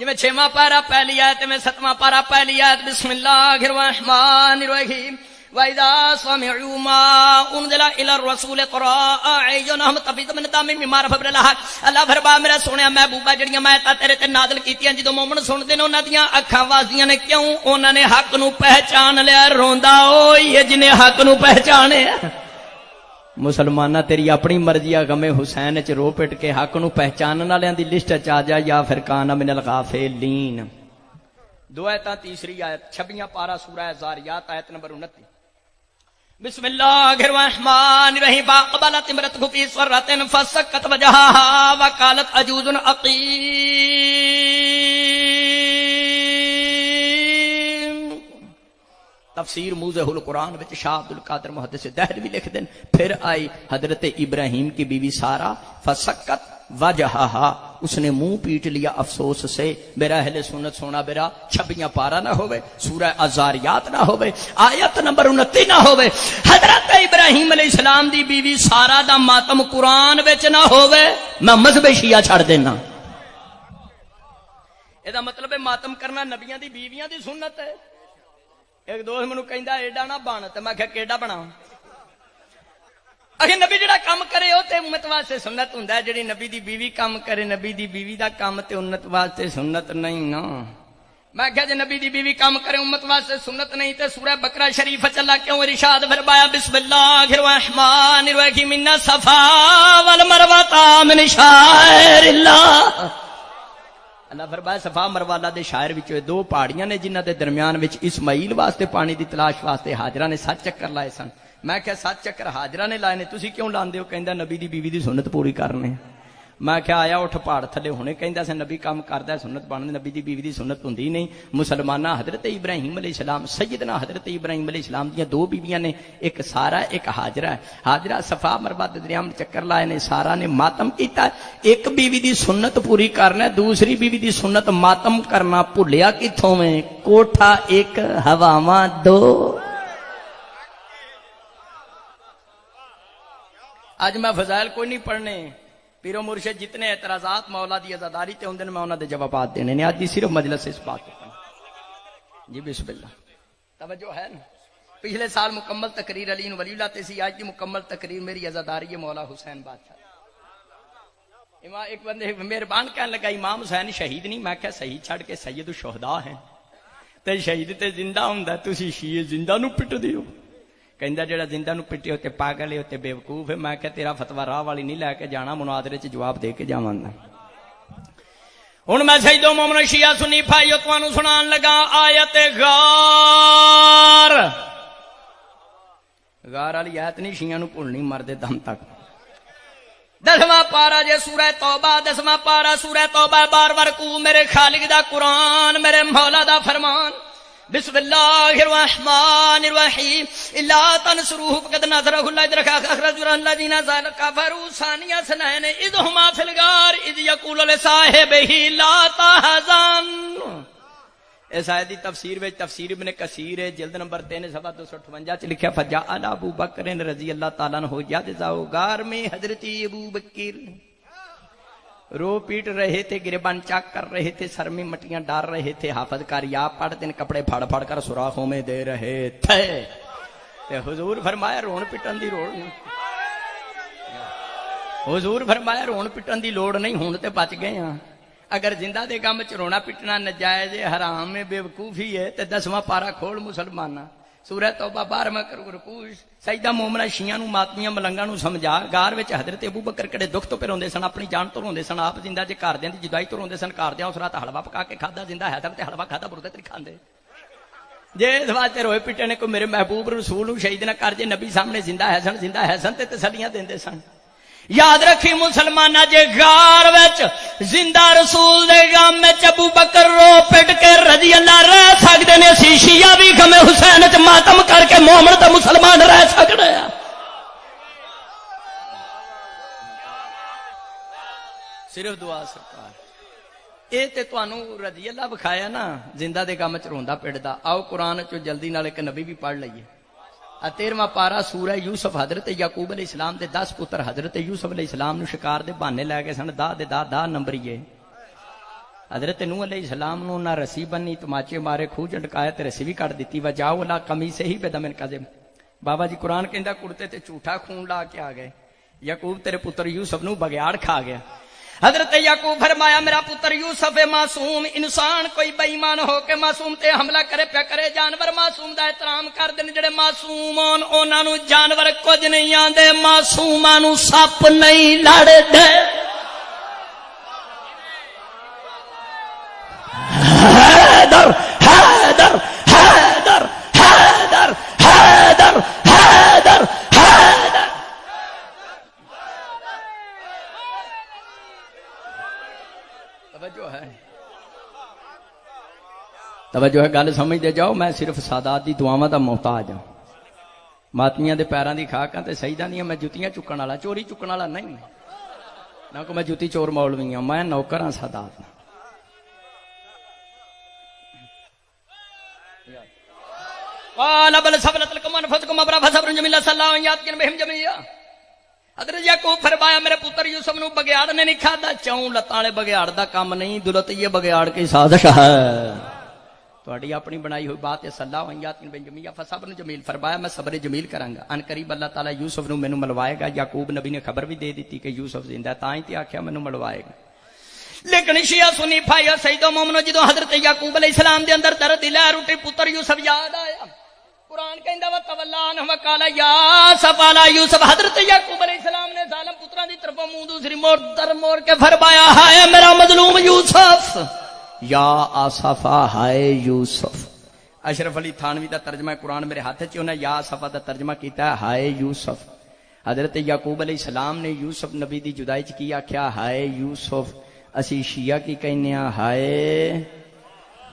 جی چھواں پارا پہلی آیت میں ستواں پارا پہلی آیت بسم اللہ الرحمن الرحیم وَإِذَا سَمِعُوا مَا أُنزِلَ إِلَى الرَّسُولِ تَرَىٰ أَعْيُنَهُمْ تَفِيضُ مِنَ الدَّمْعِ مِمَّا عَرَفُوا مِنَ الْحَقِّ اللہ فرما میرا سونیا محبوبہ جڑیاں میں تیرے تے نازل کیتیاں جدوں مومن سنتے نے انہاں دیاں اکھاں واسدیاں نے کیوں انہاں نے حق نو پہچان لیا روندا اوئی ہے جنے حق نو پہچانے مسلمانہ تیری اپنی مرضی غم حسین چ رو پٹ کے حق نو پہچانن والیاں دی لسٹ چ آ جا یا پھر کان من الغافلین دو آیتاں تیسری آیت 26 پارا سورہ زاریات آیت نمبر 29 بسم اللہ الرحمن الرحیم فاقبلت امرأته في صرة فسكت وجهها وقالت عجوز عقيم تفسیر موضح القرآن وچ شاہ عبد القادر محدث دہلوی لکھ دیں پھر آئی حضرت ابراہیم کی بیوی سارہ فسکت وجہہا اس نے منہ پیٹ لیا افسوس سے میرا اہل سنت سونا میرا 26 پارا نہ ہوئے سورہ الزاریات نہ ہوئے آیت نمبر 29 نہ ہوئے حضرت ابراہیم علیہ السلام دی بیوی سارہ دا ماتم قرآن وچ نہ ہوئے میں مذہب شیعہ چھڑ دینا یہ دا مطلب ہے ماتم کرنا نبیاں دی بیویاں دی سنت ہے ایک دوست منو کہندا ایڈا نہ بن تے میں کہ کیڑا بناؤں اگر نبی جڑا کام کرے او تے امت واسطے سنت ہوندا ہے جڑی نبی دی بیوی کام کرے نبی دی بیوی دا کام تے امت واسطے سنت نہیں نا میں کہ جے نبی دی بیوی کام کرے امت واسطے سنت نہیں تے سورہ بقرہ شریف چلا کیوں ارشاد فرمایا بسم اللہ الرحمن الرحیم ان الصفا والمروہ من شعائر اللہ اللہ فرمایا صفا مروہ اللہ دے شاعر وچ دو پہاڑیاں نے جنہاں دے درمیان وچ اسماعیل واسطے پانی دی تلاش واسطے ہاجرہ نے 7 چکر لائے سن میں کہا 7 چکر حاجرہ نے لائے نے تسی کیوں لاندے ہو کہندا نبی دی بیوی دی سنت پوری کرنے میں کہا آیا اٹھ پہاڑ تھلے ہونے کہندا سے نبی کام کردا ہے سنت بننے نبی دی بیوی دی سنت ہوندی نہیں مسلمانہ حضرت ابراہیم علیہ السلام سیدنا حضرت ابراہیم علیہ السلام دیاں 2 بیویاں نے ایک سارہ ایک حاجرہ ہے حاجرہ صفا مروہ دے درمیان چکر لائے نے سارہ نے ماتم کیتا ہے ایک بیوی دی سنت پوری کرنا ہے دوسری بیوی دی سنت ماتم کرنا بھلیا کتھوں میں کوٹھا ایک ہواواں 2 آج میں فضائل کوئی نہیں پڑھنے پیرو مرشد جتنے اعتراضات مولا دی عزاداری تے ہوندے میں انہاں دے جوابات دینے نے آج دی صرف مجلس سے اس بات پہ جی بسم اللہ توجہ ہے نا پچھلے سال مکمل تقریر علی ولی اللہ تے سی آج دی مکمل تقریر میری عزاداری ہے مولا حسین بادشاہ امام ایک بندے مہربان کہنے لگا امام حسین شہید نہیں میں کہا صحیح چھڑ کے سید الشہداء ہیں تے شہید تے زندہ ہوندا تسی شیعہ زندہ نو پٹ دیو کہندا جڑا زندہ نو پٹے ہوتے پاگل ہوتے بیوقوف ہے میں کہ تیرا فتوی راہ والی نہیں لے کے جانا مناظرے چ جواب دے کے جاواں ہن میں سیدو مومن شیعہ سنی بھائیو تانوں سنان لگا آیت غار والی آیت نہیں شیعہ نو بھولنی مردے دم تک 10واں پارا جے سورہ توبہ 10واں پارا سورہ توبہ بار بار کو میرے خالق دا قرآن میرے مولا دا فرمان بسم اللہ الرحمن الرحیم الا تنصروه فقد نصره الله اذ اخرج الذين كفروا ثاني اثنين اذ هما في الغار اذ يقول لصاحبه لا تحزن اس آیت دی تفسیر وچ تفسیر ابن کثیر ہے جلد نمبر 3 صفحہ 258 چ لکھیا فجاء ابو بکر رضی اللہ تعالی عنہ یذاو غار میں حضرت ابو بکر رو پیٹ رہے تھے گریبان چاک کر رہے تھے سر میں مٹیاں ڈال رہے تھے حافظ کاریا پڑھ دن کپڑے پھاڑ پھاڑ کر سوراخوں میں دے رہے تھے تے حضور فرمایا رون پٹن دی لوڑ نہیں حضور فرمایا رون پٹن دی لوڑ نہیں ہون تے بچ گئے ہاں اگر زندہ دے گم چ رونا پٹنا نجائز حرام ہے بے وقوفی ہے تے 10واں پارا کھول مسلمانہ سورہ توبہ 12واں رکوع سجدہ مومنہ شیعہ نو ماتمیاں ملنگاں نو سمجھا غار وچ حضرت ابو بکر کڑے دکھ تو پہ روندے سن اپنی جان تو روندے سن آپ زندہ جے گھردیاں دی جدائی تو روندے سن گھردیاں اس رات حلوہ پکا کے کھادا زندہ ہے تے حلوہ کھادا بردے تے کھاندے جے اس واسطے روئے پٹے نے کوئی میرے محبوب رسول نو شہید نہ کر جے نبی سامنے زندہ ہے سن تے تسلیاں دیندے سن یاد رکھی مسلمانہ جے غار وچ زندہ رسول دے غم وچ ابو بکر رو پٹ کے رضی اللہ رہ سکدے نے سی شیعہ بھی غم حسین وچ ماتم کر کے مومن تے مسلمان رہ سکدے ہیں صرف دعا سرکار اے تے تانوں رضی اللہ بکھایا نا زندہ دے غم وچ روندا پڑدا آؤ قرآن چ جلدی نال ایک نبی بھی پڑھ لئیے 13واں پارا سورہ یوسف حضرت یعقوب علیہ السلام دے 10 پتر حضرت یوسف علیہ السلام نو شکار دے بہانے لے گئے سن دا نمبر یہ حضرت نوح علیہ السلام نو نہ رسی بنی تماچے مارے خوہ جھٹکایا تے رسی بھی کٹ دیتی وجاؤ لا قمیصہ ہی بدم کذب بابا جی قرآن کہندا کڑتے تے جھوٹا خون لا کے آ گئے یعقوب تیرے پتر یوسف نو بگیاڑ کھا گیا حضرت یعقوب فرمایا میرا پتر یوسف معصوم انسان کوئی بے ایمان ہو کے معصوم تے حملہ کرے پیا کرے جانور معصوم دا احترام کر دین جڑے معصوم ہون انہاں نو جانور کچھ نہیں آندے معصوماں نو سپ نہیں لڑ دے حیدر حیدر حیدر حیدر حیدر حیدر حیدر توجہ ہے گل سمجھ دے جاؤ میں صرف سادات دی دعاواں دا محتاج ہاں ماتمیاں دے پیراں دی خاکاں تے سجدہ نہیں میں جتیاں چکن والا چوری چکن والا نہیں نہ کو میں جتی چور مولوی ہوں میں نوکر ہاں سادات قال بل صبرت لكم انفسكم ابرا فصبر جميل صلى الله عليه وسلم بهم جميعا حضرت یعقوب فرمایا میرے پتر یوسف نو بگیاڑ نے نہیں کھادا چوں لتاں والے بگیاڑ دا کام نہیں دولت یہ بگیاڑ کی سازش ہے تہاڈی اپنی بنائی ہوئی بات ہے صلی اللہ علیہ وسلم بن جميعا فصبر جمیل فرمایا میں صبر جمیل کراں گا ان قریب اللہ تعالی یوسف نو مینوں ملوائے گا یعقوب نبی نے خبر بھی دے دیتی کہ یوسف زندہ ہے تاں ہی تے آکھیا مینوں ملوائے گا لیکن شیعہ سنی پھایا سیدو مومنو جدوں حضرت یعقوب علیہ السلام دے اندر درد لہر اٹھی پتر یوسف یاد آیا قرآن کہندا وتولا عنہ وقال یا سفالا یوسف حضرت یعقوب علیہ السلام نے ظالم پتراں دی طرف منہ دوسری موڑ کے فرمایا ہائے میرا مظلوم یوسف یا آصفا ہائے یوسف اشرف علی تھانوی دا ترجمہ قرآن میرے ہاتھ چ انہاں یا آصفا دا ترجمہ کیتا ہے ہائے یوسف حضرت یعقوب علیہ السلام نے یوسف نبی دی جدائی چ کی آکھیا ہائے یوسف اسی شیعہ کی کہنے ہائے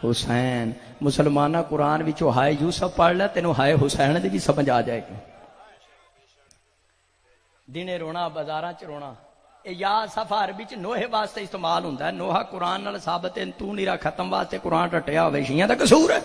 حسین مسلمانہ قرآن وچوں ہائے یوسف پڑھ لے تینوں ہائے حسین دی بھی سمجھ آ جائے گی دنے رونا بازاراں چ رونا اے یا صفا عربی چ نوح واسطے استعمال ہوندا ہے نوح قرآن نال ثابت ہے تو نیرا ختم واسطے قرآن ٹٹیا ہوے شیعہ دا قصور ہے